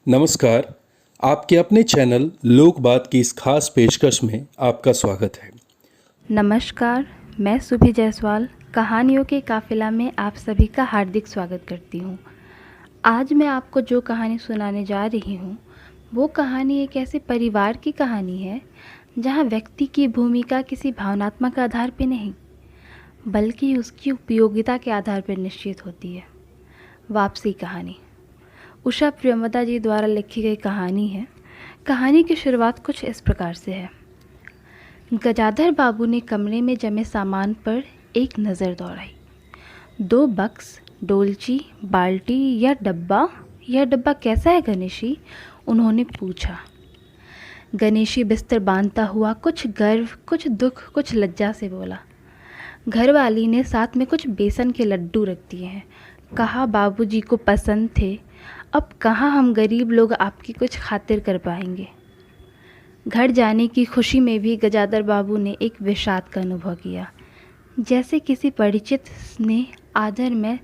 नमस्कार। आपके अपने चैनल लोक बात की इस खास पेशकश में आपका स्वागत है। नमस्कार, मैं सुभी जायसवाल कहानियों के काफिला में आप सभी का हार्दिक स्वागत करती हूँ। आज मैं आपको जो कहानी सुनाने जा रही हूँ वो कहानी एक ऐसे परिवार की कहानी है जहाँ व्यक्ति की भूमिका किसी भावनात्मक आधार पर नहीं बल्कि उसकी उपयोगिता के आधार पर निश्चित होती है। वापसी कहानी उषा प्रियमदा जी द्वारा लिखी गई कहानी है। कहानी की शुरुआत कुछ इस प्रकार से है। गजाधर बाबू ने कमरे में जमे सामान पर एक नज़र दौड़ाई। 2 बक्स, डोलची, बाल्टी या डब्बा कैसा है गणेशी? उन्होंने पूछा। गणेशी बिस्तर बांधता हुआ कुछ गर्व, कुछ दुख, कुछ लज्जा से बोला। घरवाली ने साथ में कुछ बेसन के लड्डू रख दिए हैं। कहा बाबूजी को पसंद थे। अब कहाँ हम गरीब लोग आपकी कुछ खातिर कर पाएंगे। घर जाने की खुशी में भी गजाधर बाबू ने एक विषाद का अनुभव किया, जैसे किसी परिचित स्नेह आदर में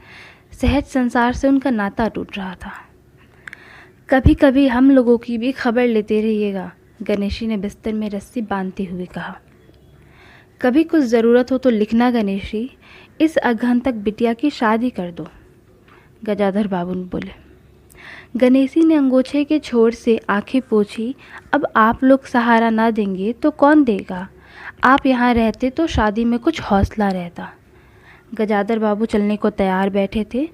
सहज संसार से उनका नाता टूट रहा था। कभी कभी हम लोगों की भी खबर लेते रहिएगा, गणेशी ने बिस्तर में रस्सी बांधते हुए कहा। कभी कुछ ज़रूरत हो तो लिखना गणेशी, इस अगहन तक बिटिया की शादी कर दो, गजाधर बाबू ने बोले। गणेशी ने अंगोछे के छोर से आंखें पोंछी। अब आप लोग सहारा ना देंगे तो कौन देगा? आप यहाँ रहते तो शादी में कुछ हौसला रहता। गजाधर बाबू चलने को तैयार बैठे थे।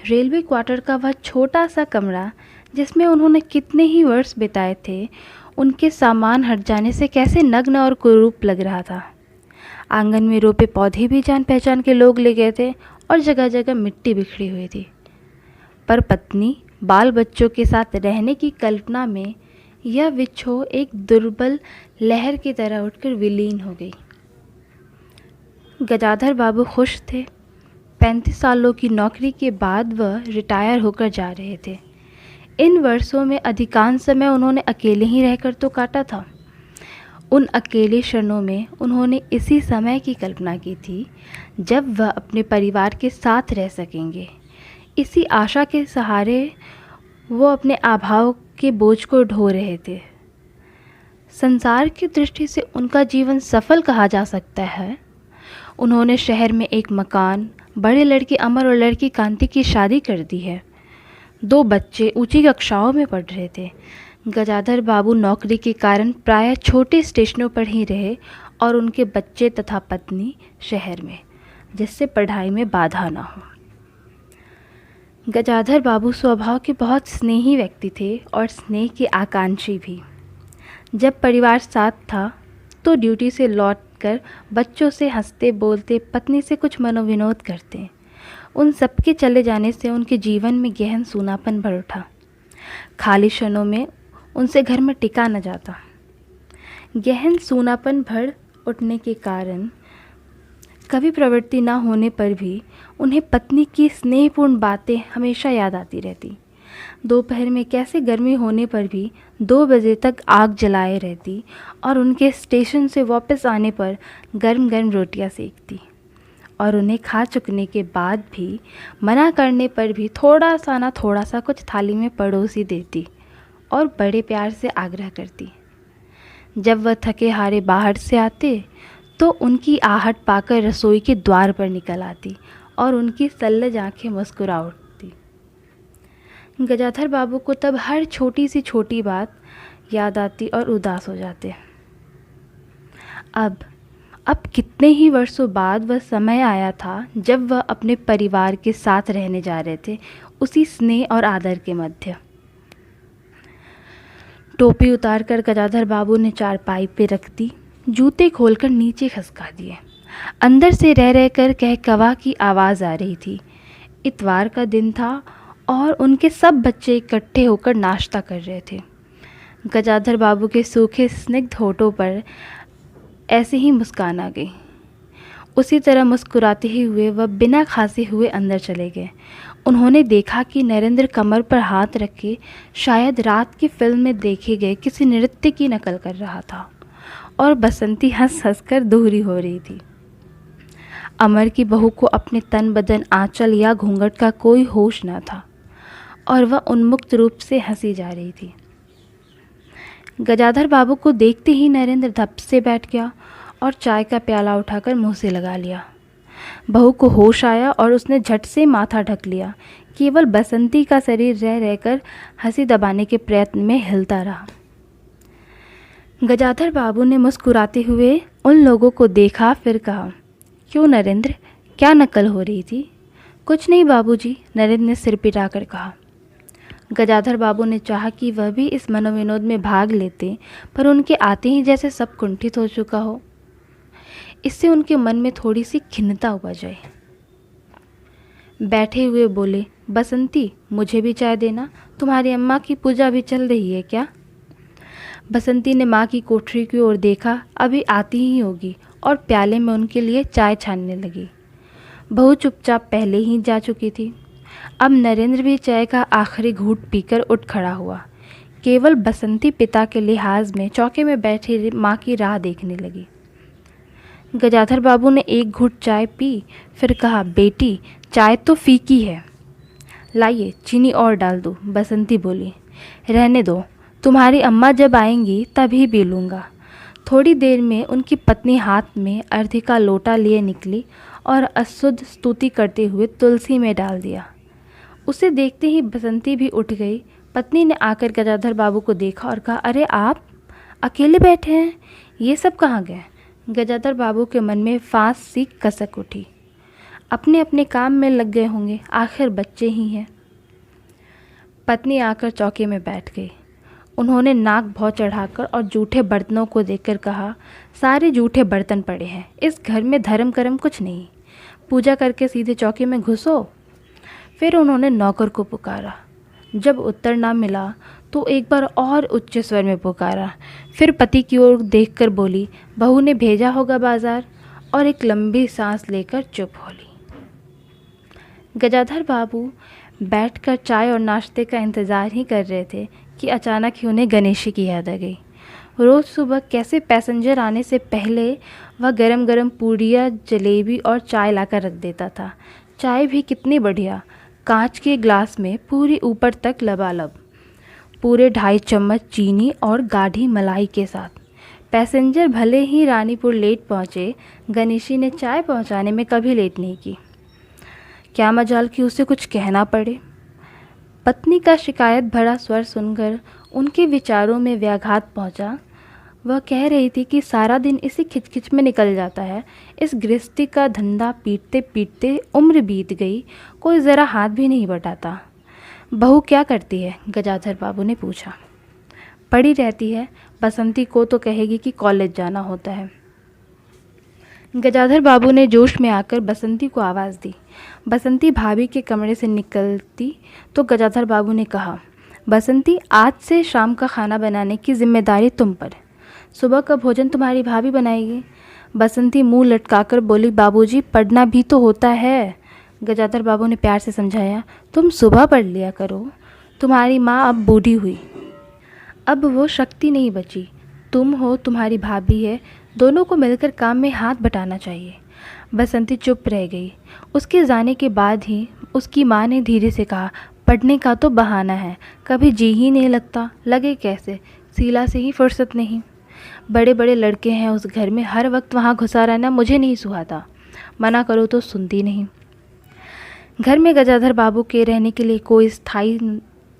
रेलवे क्वार्टर का वह छोटा सा कमरा जिसमें उन्होंने कितने ही वर्ष बिताए थे, उनके सामान हट जाने से कैसे नग्न और कुरूप लग रहा था। आंगन में रोपे पौधे भी जान पहचान के लोग ले गए थे और जगह जगह मिट्टी बिखरी हुई थी। पर पत्नी, बाल बच्चों के साथ रहने की कल्पना में यह विक्षोभ एक दुर्बल लहर की तरह उठकर विलीन हो गई। गजाधर बाबू खुश थे। 35 सालों की नौकरी के बाद वह रिटायर होकर जा रहे थे। इन वर्षों में अधिकांश समय उन्होंने अकेले ही रहकर तो काटा था। उन अकेले क्षणों में उन्होंने इसी समय की कल्पना की थी जब वह अपने परिवार के साथ रह सकेंगे। इसी आशा के सहारे वो अपने अभाव के बोझ को ढो रहे थे। संसार की दृष्टि से उनका जीवन सफल कहा जा सकता है। उन्होंने शहर में एक मकान, बड़े लड़के अमर और लड़की कांति की शादी कर दी है। 2 बच्चे ऊंची कक्षाओं में पढ़ रहे थे। गजाधर बाबू नौकरी के कारण प्रायः छोटे स्टेशनों पर ही रहे और उनके बच्चे तथा पत्नी शहर में, जिससे पढ़ाई में बाधा ना हो। गजाधर बाबू स्वभाव के बहुत स्नेही व्यक्ति थे और स्नेह के आकांक्षी भी। जब परिवार साथ था तो ड्यूटी से लौटकर बच्चों से हंसते बोलते, पत्नी से कुछ मनोविनोद करते। उन सबके चले जाने से उनके जीवन में गहन सूनापन भर उठा। खाली क्षणों में उनसे घर में टिका न जाता। गहन सूनापन भर उठने के कारण कभी प्रवृत्ति न होने पर भी उन्हें पत्नी की स्नेहपूर्ण बातें हमेशा याद आती रहती। दोपहर में कैसे गर्मी होने पर भी 2 बजे तक आग जलाए रहती और उनके स्टेशन से वापस आने पर गर्म गर्म रोटियां सेकती और उन्हें खा चुकने के बाद भी मना करने पर भी थोड़ा सा कुछ थाली में पड़ोसी देती और बड़े प्यार से आग्रह करती। जब वह थके हारे बाहर से आते तो उनकी आहट पाकर रसोई के द्वार पर निकल आती और उनकी सल्लज आंखें मुस्कुरा उठती। गजाधर बाबू को तब हर छोटी सी छोटी बात याद आती और उदास हो जाते। अब कितने ही वर्षों बाद वह समय आया था जब वह अपने परिवार के साथ रहने जा रहे थे, उसी स्नेह और आदर के मध्य। टोपी उतारकर गजाधर बाबू ने चारपाई पे रख दी, जूते खोलकर नीचे खसका दिए। अंदर से रह रहकर कहकवा की आवाज़ आ रही थी। इतवार का दिन था और उनके सब बच्चे इकट्ठे होकर नाश्ता कर रहे थे। गजाधर बाबू के सूखे स्निग्ध होठों पर ऐसे ही मुस्कान आ गई। उसी तरह मुस्कुराते ही हुए वह बिना खांसे हुए अंदर चले गए। उन्होंने देखा कि नरेंद्र कमर पर हाथ रखे शायद रात की फिल्म में देखे गए किसी नृत्य की नकल कर रहा था और बसंती हंस हंस कर दोहरी हो रही थी। अमर की बहू को अपने तन बदन, आंचल या घूंघट का कोई होश न था और वह उन्मुक्त रूप से हंसी जा रही थी। गजाधर बाबू को देखते ही नरेंद्र धप से बैठ गया और चाय का प्याला उठाकर मुंह से लगा लिया। बहू को होश आया और उसने झट से माथा ढक लिया। केवल बसंती का शरीर रह रहकर हंसी दबाने के प्रयत्न में हिलता रहा। गजाधर बाबू ने मुस्कुराते हुए उन लोगों को देखा, फिर कहा, क्यों नरेंद्र, क्या नकल हो रही थी? कुछ नहीं बाबूजी, नरेंद्र ने सिर पिटाकर कहा। गजाधर बाबू ने चाहा कि वह भी इस मनोविनोद में भाग लेते, पर उनके आते ही जैसे सब कुंठित हो चुका हो। इससे उनके मन में थोड़ी सी खिन्नता उपज आई। बैठे हुए बोले, बसंती, मुझे भी चाय देना, तुम्हारी अम्मा की पूजा भी चल रही है क्या? बसंती ने माँ की कोठरी की ओर देखा, अभी आती ही होगी, और प्याले में उनके लिए चाय छानने लगी। बहू चुपचाप पहले ही जा चुकी थी। अब नरेंद्र भी चाय का आखिरी घूंट पीकर उठ खड़ा हुआ। केवल बसंती पिता के लिहाज में चौके में बैठी माँ की राह देखने लगी। गजाधर बाबू ने एक घूंट चाय पी, फिर कहा, बेटी, चाय तो फीकी है, लाइए चीनी और डाल दो। बसंती बोली, रहने दो, तुम्हारी अम्मा जब आएंगी तभी पी लूँगा। थोड़ी देर में उनकी पत्नी हाथ में अर्घ्य का लोटा लिए निकली और अशुद्ध स्तुति करते हुए तुलसी में डाल दिया। उसे देखते ही बसंती भी उठ गई। पत्नी ने आकर गजाधर बाबू को देखा और कहा, अरे आप अकेले बैठे हैं, ये सब कहाँ गए? गजाधर बाबू के मन में फांस सी कसक उठी। अपने अपने काम में लग गए होंगे, आखिर बच्चे ही हैं। पत्नी आकर चौके में बैठ गई। उन्होंने नाक भौं चढ़ाकर और जूठे बर्तनों को देखकर कहा, सारे जूठे बर्तन पड़े हैं, इस घर में धर्म कर्म कुछ नहीं, पूजा करके सीधे चौके में घुसो। फिर उन्होंने नौकर को पुकारा। जब उत्तर ना मिला तो एक बार और उच्च स्वर में पुकारा। फिर पति की ओर देखकर बोली, बहू ने भेजा होगा बाजार, और एक लंबी सांस लेकर चुप हो ली। गजाधर बाबू बैठकर चाय और नाश्ते का इंतज़ार ही कर रहे थे कि अचानक ही उन्हें गणेशी की याद आ गई। रोज़ सुबह कैसे पैसेंजर आने से पहले वह गरम गरम पूड़ियाँ, जलेबी और चाय लाकर रख देता था। चाय भी कितनी बढ़िया, कांच के ग्लास में पूरी ऊपर तक लबालब, पूरे 2.5 चम्मच चीनी और गाढ़ी मलाई के साथ। पैसेंजर भले ही रानीपुर लेट पहुँचे, गणेशी ने चाय पहुँचाने में कभी लेट नहीं की। क्या मजाल कि उसे कुछ कहना पड़े। पत्नी का शिकायत भरा स्वर सुनकर उनके विचारों में व्याघात पहुंचा। वह कह रही थी कि सारा दिन इसी खिचखिच में निकल जाता है। इस गृहस्थी का धंधा पीटते पीटते उम्र बीत गई, कोई ज़रा हाथ भी नहीं बटाता। बहू क्या करती है? गजाधर बाबू ने पूछा। पड़ी रहती है, बसंती को तो कहेगी कि कॉलेज जाना होता है। गजाधर बाबू ने जोश में आकर बसंती को आवाज़ दी। बसंती भाभी के कमरे से निकलती तो गजाधर बाबू ने कहा, बसंती, आज से शाम का खाना बनाने की जिम्मेदारी तुम पर। सुबह का भोजन तुम्हारी भाभी बनाएगी। बसंती मुंह लटकाकर बोली, बाबूजी, पढ़ना भी तो होता है। गजाधर बाबू ने प्यार से समझाया, तुम सुबह पढ़ लिया करो, तुम्हारी माँ अब बूढ़ी हुई, अब वो शक्ति नहीं बची। तुम हो, तुम्हारी भाभी है, दोनों को मिलकर काम में हाथ बटाना चाहिए। बसंती चुप रह गई। उसके जाने के बाद ही उसकी माँ ने धीरे से कहा, पढ़ने का तो बहाना है, कभी जी ही नहीं लगता, लगे कैसे, शीला से ही फुर्सत नहीं। बड़े बड़े लड़के हैं उस घर में, हर वक्त वहाँ घुसा रहना मुझे नहीं सुहाता, मना करो तो सुनती नहीं। घर में गजाधर बाबू के रहने के लिए कोई स्थायी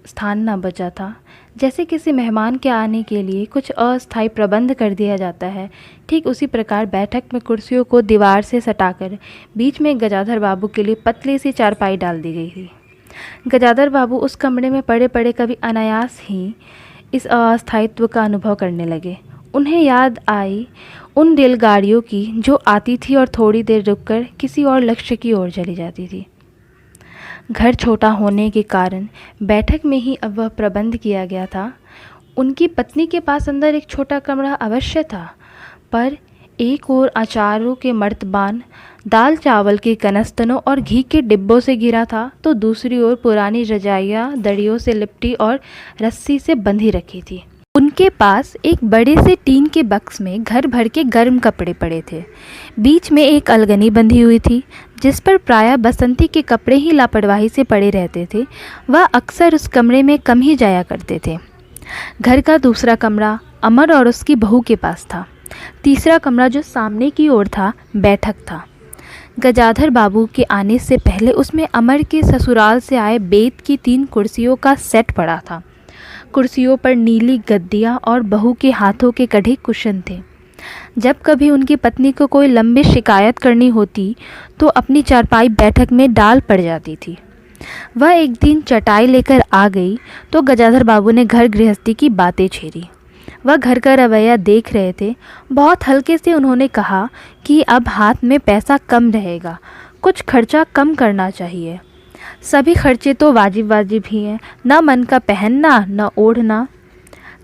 स्थान न बचा था। जैसे किसी मेहमान के आने के लिए कुछ अस्थायी प्रबंध कर दिया जाता है, ठीक उसी प्रकार बैठक में कुर्सियों को दीवार से सटाकर बीच में गजाधर बाबू के लिए पतली सी चारपाई डाल दी गई थी। गजाधर बाबू उस कमरे में पड़े पड़े कभी अनायास ही इस अस्थायित्व का अनुभव करने लगे। उन्हें याद आई उन रेलगाड़ियों की जो आती थी और थोड़ी देर रुककर किसी और लक्ष्य की ओर चली जाती थी। घर छोटा होने के कारण बैठक में ही अब वह प्रबंध किया गया था। उनकी पत्नी के पास अंदर एक छोटा कमरा अवश्य था, पर एक ओर अचारों के मर्तबान, दाल चावल के कनस्तनों और घी के डिब्बों से घिरा था, तो दूसरी ओर पुरानी रजाइयाँ दड़ियों से लिपटी और रस्सी से बंधी रखी थी। उनके पास एक बड़े से टीन के बक्स में घर भर के गर्म कपड़े पड़े थे। बीच में एक अलगनी बंधी हुई थी, जिस पर प्रायः बसंती के कपड़े ही लापरवाही से पड़े रहते थे, वह अक्सर उस कमरे में कम ही जाया करते थे। घर का दूसरा कमरा अमर और उसकी बहू के पास था। तीसरा कमरा जो सामने की ओर था, बैठक था। गजाधर बाबू के आने से पहले उसमें अमर के ससुराल से आए बेत की 3 कुर्सियों का सेट पड़ा था। कुर्सियों पर नीली गद्दियाँ और बहू के हाथों के कढ़े कुशन थे। जब कभी उनकी पत्नी को कोई लंबी शिकायत करनी होती तो अपनी चारपाई बैठक में डाल पड़ जाती थी। वह एक दिन चटाई लेकर आ गई तो गजाधर बाबू ने घर गृहस्थी की बातें छेड़ी। वह घर का रवैया देख रहे थे। बहुत हल्के से उन्होंने कहा कि अब हाथ में पैसा कम रहेगा, कुछ खर्चा कम करना चाहिए। सभी खर्चे तो वाजिब ही हैं, न मन का पहनना न ओढ़ना।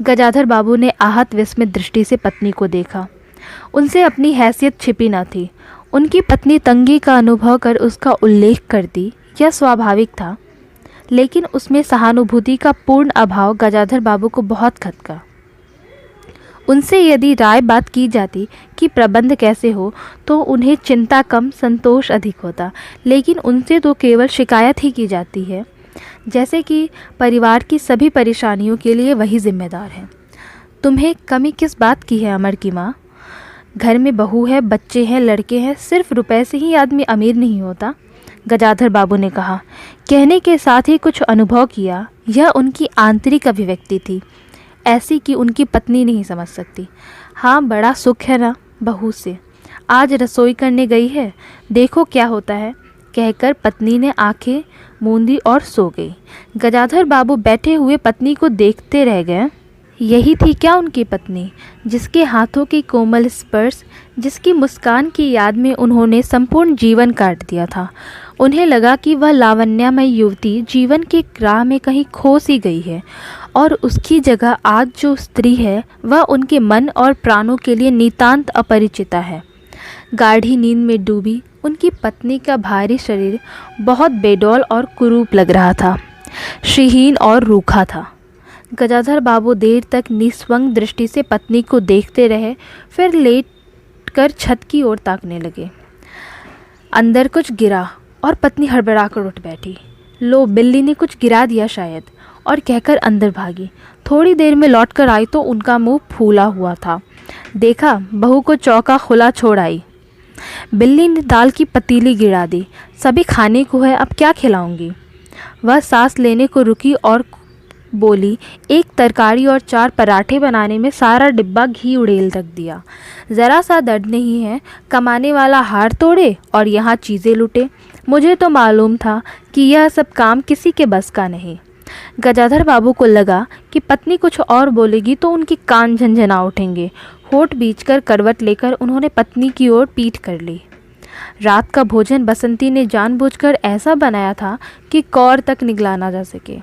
गजाधर बाबू ने आहत विस्मित दृष्टि से पत्नी को देखा। उनसे अपनी हैसियत छिपी न थी। उनकी पत्नी तंगी का अनुभव कर उसका उल्लेख करती, यह स्वाभाविक था, लेकिन उसमें सहानुभूति का पूर्ण अभाव गजाधर बाबू को बहुत खटका। उनसे यदि राय बात की जाती कि प्रबंध कैसे हो तो उन्हें चिंता कम, संतोष अधिक होता, लेकिन उनसे तो केवल शिकायत ही की जाती है, जैसे कि परिवार की सभी परेशानियों के लिए वही जिम्मेदार है। तुम्हें कमी किस बात की है अमर की माँ? घर में बहू है, बच्चे हैं, लड़के हैं, सिर्फ रुपए से ही आदमी अमीर नहीं होता। गजाधर बाबू ने कहा। कहने के साथ ही कुछ अनुभव किया। यह उनकी आंतरिक अभिव्यक्ति थी, ऐसी कि उनकी पत्नी नहीं समझ सकती। हाँ, बड़ा सुख है ना बहू से। आज रसोई करने गई है, देखो क्या होता है, कहकर पत्नी ने आंखें मूंदी और सो गई। गजाधर बाबू बैठे हुए पत्नी को देखते रह गए। यही थी क्या उनकी पत्नी, जिसके हाथों के कोमल स्पर्श, जिसकी मुस्कान की याद में उन्होंने संपूर्ण जीवन काट दिया था। उन्हें लगा कि वह लावण्यमय युवती जीवन के राह में कहीं खो सी गई है और उसकी जगह आज जो स्त्री है वह उनके मन और प्राणों के लिए नितांत अपरिचिता है। गाढ़ी नींद में डूबी उनकी पत्नी का भारी शरीर बहुत बेडौल और कुरूप लग रहा था, श्रीहीन और रूखा था। गजाधर बाबू देर तक निस्वंग दृष्टि से पत्नी को देखते रहे, फिर लेट कर छत की ओर ताकने लगे। अंदर कुछ गिरा और पत्नी हड़बड़ाकर उठ बैठी। लो, बिल्ली ने कुछ गिरा दिया शायद, और कहकर अंदर भागी। थोड़ी देर में लौटकर आई तो उनका मुंह फूला हुआ था। देखा, बहू को चौका खुला छोड़ आई। बिल्ली ने दाल की पतीली गिरा दी। सभी खाने को है, अब क्या खिलाऊंगी? वह सांस लेने को रुकी और बोली, एक तरकारी और 4 पराठे बनाने में सारा डिब्बा घी उड़ेल रख दिया। ज़रा सा दर्द नहीं है, कमाने वाला हार तोड़े और यहाँ चीज़ें लूटे। मुझे तो मालूम था कि यह सब काम किसी के बस का नहीं। गजाधर बाबू को लगा कि पत्नी कुछ और बोलेगी तो उनके कान झनझना उठेंगे। होठ बींचकर करवट लेकर उन्होंने पत्नी की ओर पीठ कर ली। रात का भोजन बसंती ने जानबूझकर ऐसा बनाया था कि कौर तक निगला ना जा सके।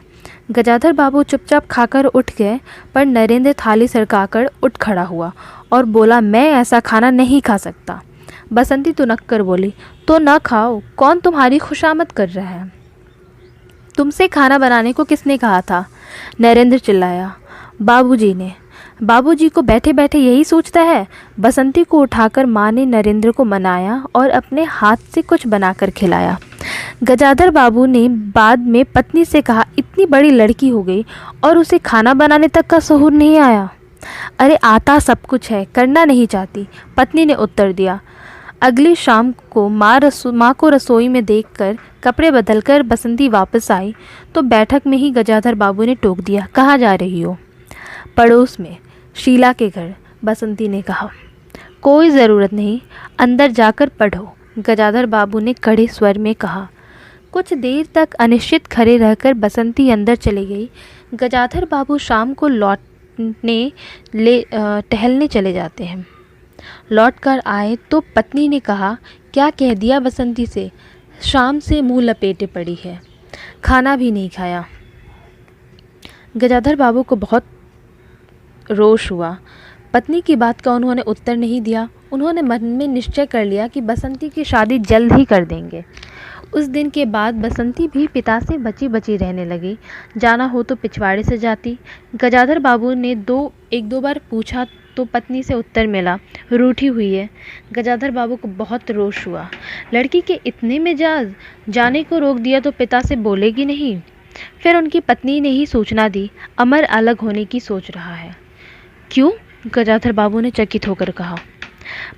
गजाधर बाबू चुपचाप खाकर उठ गए, पर नरेंद्र थाली सरकाकर उठ खड़ा हुआ और बोला, मैं ऐसा खाना नहीं खा सकता। बसंती तुनक कर बोली, तो न खाओ, कौन तुम्हारी खुशामद कर रहा है? तुमसे खाना बनाने को किसने कहा था? नरेंद्र चिल्लाया। बाबूजी ने। बाबूजी को बैठे बैठे यही सोचता है। बसंती को उठाकर माँ ने नरेंद्र को मनाया और अपने हाथ से कुछ बनाकर खिलाया। गजाधर बाबू ने बाद में पत्नी से कहा, इतनी बड़ी लड़की हो गई और उसे खाना बनाने तक का सहूर नहीं आया? अरे आता सब कुछ है, करना नहीं चाहती, पत्नी ने उत्तर दिया। अगली शाम को माँ को रसोई में देखकर कपड़े बदलकर बसंती वापस आई तो बैठक में ही गजाधर बाबू ने टोक दिया, कहाँ जा रही हो? पड़ोस में, शीला के घर, बसंती ने कहा। कोई ज़रूरत नहीं, अंदर जाकर पढ़ो, गजाधर बाबू ने कड़े स्वर में कहा। कुछ देर तक अनिश्चित खड़े रहकर बसंती अंदर चली गई। गजाधर बाबू शाम को टहलने चले जाते हैं। लौटकर आए तो पत्नी ने कहा, क्या कह दिया बसंती से? शाम से मुंह लपेटे पड़ी है, खाना भी नहीं खाया। गजाधर बाबू को बहुत रोष हुआ। पत्नी की बात का उन्होंने उत्तर नहीं दिया। उन्होंने मन में निश्चय कर लिया कि बसंती की शादी जल्द ही कर देंगे। उस दिन के बाद बसंती भी पिता से बची बची रहने लगी। जाना हो तो पिछवाड़े से जाती। गजाधर बाबू ने एक दो बार पूछा तो पत्नी से उत्तर मिला, रूठी हुई है। गजाधर बाबू को बहुत रोष हुआ। लड़की के इतने मिजाज, जाने को रोक दिया तो पिता से बोलेगी नहीं। फिर उनकी पत्नी ने ही सूचना दी, अमर अलग होने की सोच रहा है। क्यों? गजाधर बाबू ने चकित होकर कहा।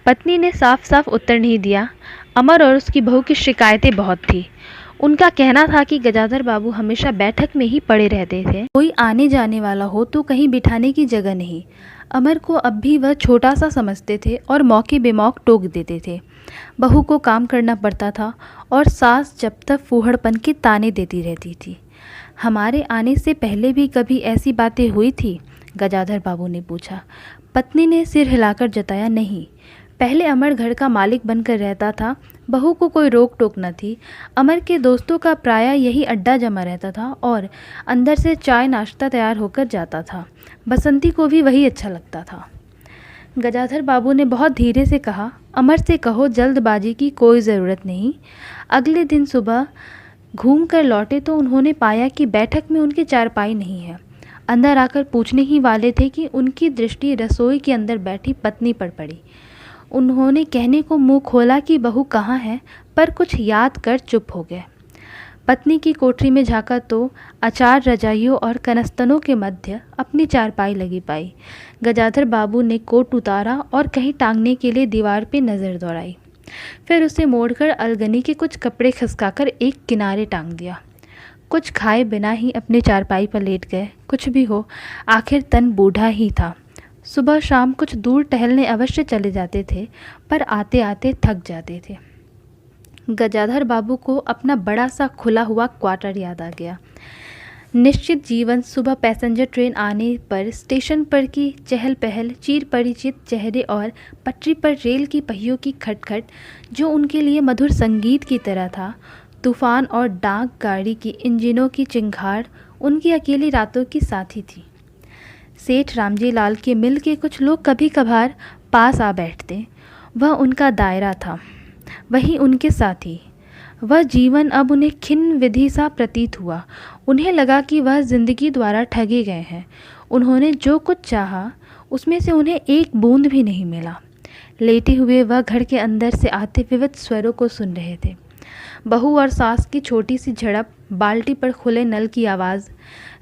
पत्नी ने साफ साफ उत्तर नहीं दिया। अमर और उसकी बहू की शिकायतें बहुत थी। उनका कहना था कि गजाधर बाबू हमेशा बैठक में ही पड़े रहते थे, कोई आने जाने वाला हो तो कहीं बिठाने की जगह नहीं। अमर को अब भी वह छोटा सा समझते थे और मौके बेमौके टोक देते थे। बहू को काम करना पड़ता था और सास जब तक फूहड़पन के ताने देती रहती थी। हमारे आने से पहले भी कभी ऐसी बातें हुई थी? गजाधर बाबू ने पूछा। पत्नी ने सिर हिलाकर जताया, नहीं। पहले अमर घर का मालिक बनकर रहता था, बहू को कोई रोक टोक न थी। अमर के दोस्तों का प्रायः यही अड्डा जमा रहता था और अंदर से चाय नाश्ता तैयार होकर जाता था। बसंती को भी वही अच्छा लगता था। गजाधर बाबू ने बहुत धीरे से कहा, अमर से कहो जल्दबाजी की कोई ज़रूरत नहीं। अगले दिन सुबह घूम कर लौटे तो उन्होंने पाया कि बैठक में उनकी चारपाई नहीं है। अंदर आकर पूछने ही वाले थे कि उनकी दृष्टि रसोई के अंदर बैठी पत्नी पर पड़ी। उन्होंने कहने को मुंह खोला कि बहू कहाँ है, पर कुछ याद कर चुप हो गए। पत्नी की कोठरी में झांका तो अचार रजाइयों और कनस्तनों के मध्य अपनी चारपाई लगी पाई। गजाधर बाबू ने कोट उतारा और कहीं टांगने के लिए दीवार पे नज़र दौड़ाई। फिर उसे मोड़कर अलगनी के कुछ कपड़े खिसकाकर एक किनारे टांग दिया। कुछ खाए बिना ही अपने चारपाई पर लेट गए। कुछ भी हो, आखिर तन बूढ़ा ही था। सुबह शाम कुछ दूर टहलने अवश्य चले जाते थे, पर आते आते थक जाते थे। गजाधर बाबू को अपना बड़ा सा खुला हुआ क्वार्टर याद आ गया। निश्चित जीवन, सुबह पैसेंजर ट्रेन आने पर स्टेशन पर की चहल पहल, चिर परिचित चेहरे और पटरी पर रेल की पहियों की खटखट जो उनके लिए मधुर संगीत की तरह था। तूफान और डाक गाड़ी की इंजनों की चिंगार उनकी अकेली रातों की साथी थी। सेठ रामजी लाल के मिल के कुछ लोग कभी कभार पास आ बैठते, वह उनका दायरा था, वही उनके साथी। वह जीवन अब उन्हें खिन्न विधि सा प्रतीत हुआ। उन्हें लगा कि वह जिंदगी द्वारा ठगे गए हैं। उन्होंने जो कुछ चाहा उसमें से उन्हें एक बूंद भी नहीं मिला। लेटे हुए वह घर के अंदर से आते विविध स्वरों को सुन रहे थे। बहू और सास की छोटी सी झड़प, बाल्टी पर खुले नल की आवाज़,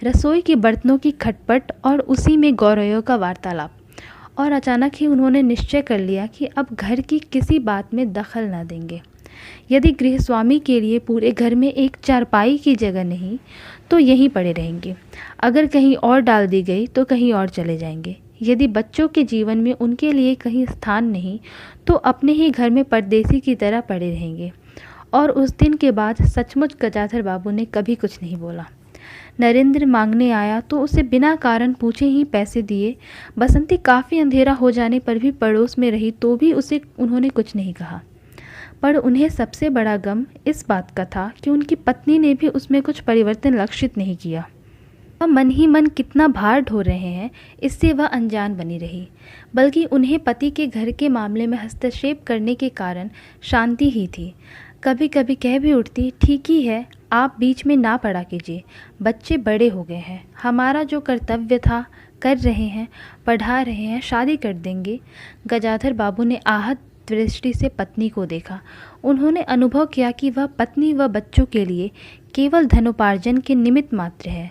रसोई के बर्तनों की खटपट और उसी में गौरवों का वार्तालाप। और अचानक ही उन्होंने निश्चय कर लिया कि अब घर की किसी बात में दखल न देंगे। यदि गृहस्वामी के लिए पूरे घर में एक चारपाई की जगह नहीं तो यहीं पड़े रहेंगे। अगर कहीं और डाल दी गई तो कहीं और चले जाएंगे। यदि बच्चों के जीवन में उनके लिए कहीं स्थान नहीं तो अपने ही घर में परदेसी की तरह पड़े रहेंगे। और उस दिन के बाद सचमुच गजाधर बाबू ने कभी कुछ नहीं बोला। नरेंद्र मांगने आया तो उसे बिना कारण पूछे ही पैसे दिए। बसंती काफ़ी अंधेरा हो जाने पर भी पड़ोस में रही तो भी उसे उन्होंने कुछ नहीं कहा। पर उन्हें सबसे बड़ा गम इस बात का था कि उनकी पत्नी ने भी उसमें कुछ परिवर्तन लक्षित नहीं किया। वह मन ही मन कितना भार ढो रहे हैं इससे वह अनजान बनी रही, बल्कि उन्हें पति के घर के मामले में हस्तक्षेप करने के कारण शांति ही थी। कभी कभी कह भी उठती, ठीक ही है, आप बीच में ना पड़ा कीजिए, बच्चे बड़े हो गए हैं, हमारा जो कर्तव्य था कर रहे हैं, पढ़ा रहे हैं, शादी कर देंगे। गजाधर बाबू ने आहत दृष्टि से पत्नी को देखा। उन्होंने अनुभव किया कि वह पत्नी व बच्चों के लिए केवल धनोपार्जन के निमित्त मात्र है।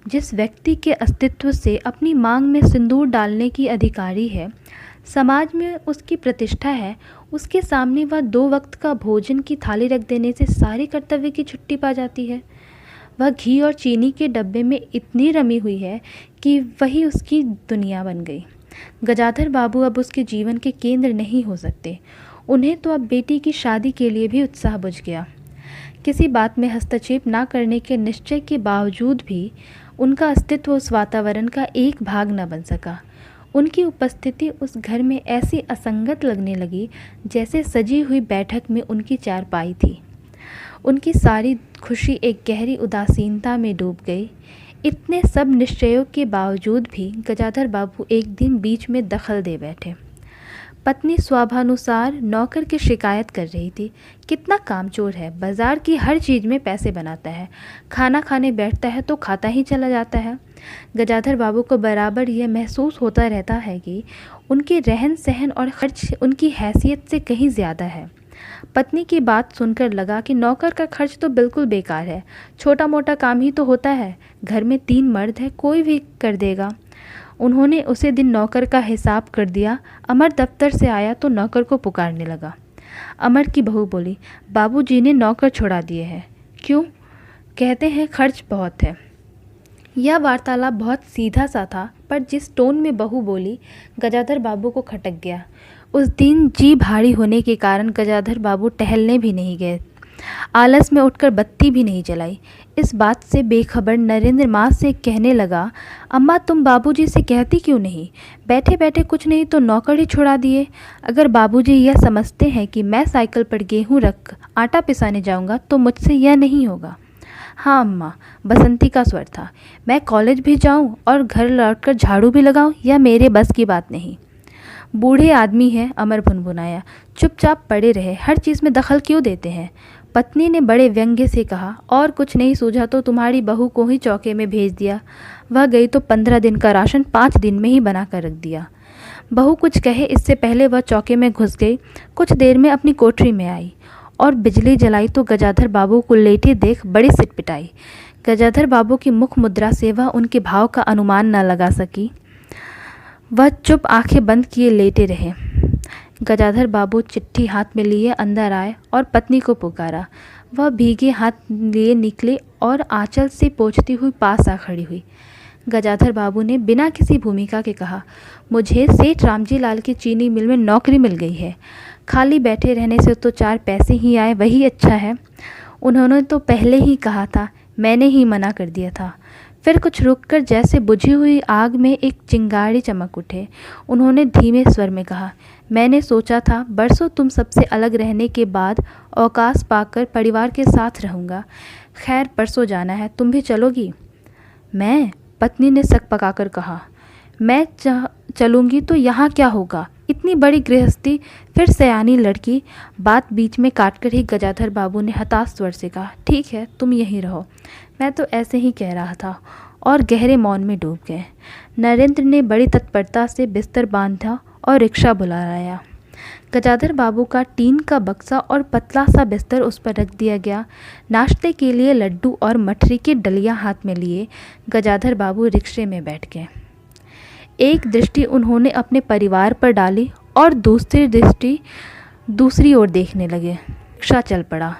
जिस व्यक्ति के अस्तित्व से अपनी मांग में सिंदूर डालने की अधिकारी है, समाज में उसकी प्रतिष्ठा है, उसके सामने वह 2 वक्त का भोजन की थाली रख देने से सारे कर्तव्य की छुट्टी पा जाती है। वह घी और चीनी के डब्बे में इतनी रमी हुई है कि वही उसकी दुनिया बन गई। गजाधर बाबू अब उसके जीवन के केंद्र नहीं हो सकते। उन्हें तो अब बेटी की शादी के लिए भी उत्साह बुझ गया। किसी बात में हस्तक्षेप ना करने के निश्चय के बावजूद भी उनका अस्तित्व उस वातावरण का एक भाग न बन सका। उनकी उपस्थिति उस घर में ऐसी असंगत लगने लगी जैसे सजी हुई बैठक में उनकी चारपाई थी। उनकी सारी खुशी एक गहरी उदासीनता में डूब गई। इतने सब निश्चयों के बावजूद भी गजाधर बाबू एक दिन बीच में दखल दे बैठे। पत्नी स्वाभानुसार नौकर की शिकायत कर रही थी। कितना कामचोर है, बाजार की हर चीज़ में पैसे बनाता है, खाना खाने बैठता है तो खाता ही चला जाता है। गजाधर बाबू को बराबर यह महसूस होता रहता है कि उनके रहन सहन और खर्च उनकी हैसियत से कहीं ज़्यादा है। पत्नी की बात सुनकर लगा कि नौकर का खर्च तो बिल्कुल बेकार है, छोटा मोटा काम ही तो होता है, घर में 3 मर्द है, कोई भी कर देगा। उन्होंने उसी दिन नौकर का हिसाब कर दिया। अमर दफ्तर से आया तो नौकर को पुकारने लगा। अमर की बहू बोली, बाबूजी ने नौकर छुड़ा दिए हैं। क्यों? कहते हैं खर्च बहुत है। यह वार्तालाप बहुत सीधा सा था, पर जिस टोन में बहू बोली गजाधर बाबू को खटक गया। उस दिन जी भारी होने के कारण गजाधर बाबू टहलने भी नहीं गए, आलस में उठकर बत्ती भी नहीं जलाई। इस बात से बेखबर नरेंद्र माँ से कहने लगा, अम्मा तुम बाबूजी से कहती क्यों नहीं? बैठे बैठे कुछ नहीं तो नौकर ही छुड़ा दिए। अगर बाबूजी यह समझते हैं कि मैं साइकिल पर गेहूँ रख आटा पिसाने जाऊँगा तो मुझसे यह नहीं होगा। हाँ अम्मा, बसंती का स्वर था, मैं कॉलेज भी जाऊँ और घर लौटकर झाड़ू भी लगाऊँ, यह मेरे बस की बात नहीं। बूढ़े आदमी हैं, अमर भुनभुनाया, चुपचाप पड़े रहे, हर चीज़ में दखल क्यों देते हैं? पत्नी ने बड़े व्यंग्य से कहा, और कुछ नहीं सूझा तो तुम्हारी बहू को ही चौके में भेज दिया। वह गई तो 15 दिन का राशन 5 दिन में ही बना कर रख दिया। बहू कुछ कहे इससे पहले वह चौके में घुस गई। कुछ देर में अपनी कोठरी में आई और बिजली जलाई तो गजाधर बाबू को लेटे देख बड़ी सिटपिटाई। गजाधर बाबू की मुख मुद्रा से वह उनके भाव का अनुमान न लगा सकी। वह चुप आंखें बंद किए लेटे रहे। गजाधर बाबू चिट्ठी हाथ में लिए अंदर आए और पत्नी को पुकारा। वह भीगे हाथ लिए निकले और आंचल से पोंछती हुई पास आ खड़ी हुई। गजाधर बाबू ने बिना किसी भूमिका के कहा, मुझे सेठ रामजी लाल की चीनी मिल में नौकरी मिल गई है। खाली बैठे रहने से तो 4 पैसे ही आए, वही अच्छा है। उन्होंने तो पहले ही कहा था, मैंने ही मना कर दिया था। फिर कुछ रुककर जैसे बुझी हुई आग में एक चिंगारी चमक उठे। उन्होंने धीमे स्वर में कहा, मैंने सोचा था बरसों तुम सबसे अलग रहने के बाद अवकाश पाकर परिवार के साथ रहूँगा। खैर परसों जाना है, तुम भी चलोगी? मैं? पत्नी ने सक पकाकर कहा, मैं चलूँगी तो यहाँ क्या होगा? इतनी बड़ी गृहस्थी, फिर सयानी लड़की। बात बीच में काटकर ही गजाधर बाबू ने हताश स्वर से कहा, ठीक है तुम यहीं रहो, मैं तो ऐसे ही कह रहा था, और गहरे मौन में डूब गए। नरेंद्र ने बड़ी तत्परता से बिस्तर बांधा और रिक्शा बुला लाया। गजाधर बाबू का टीन का बक्सा और पतला सा बिस्तर उस पर रख दिया गया। नाश्ते के लिए लड्डू और मठरी की डलिया हाथ में लिए गजाधर बाबू रिक्शे में बैठ गए। एक दृष्टि उन्होंने अपने परिवार पर डाली और दूसरी दृष्टि दूसरी ओर देखने लगे। रिक्शा चल पड़ा।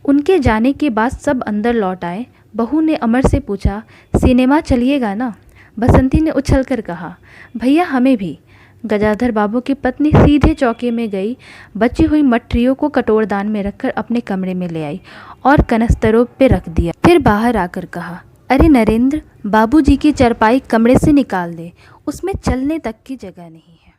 उनके जाने के बाद सब अंदर लौट आए। बहू ने अमर से पूछा, सिनेमा चलिएगा ना? बसंती ने उछलकर कहा, भैया हमें भी। गजाधर बाबू की पत्नी सीधे चौके में गई, बची हुई मटरियों को कटोरदान में रखकर अपने कमरे में ले आई और कनस्तरों पे रख दिया। फिर बाहर आकर कहा, अरे नरेंद्र, बाबूजी की चरपाई कमरे से निकाल दे, उसमें चलने तक की जगह नहीं है।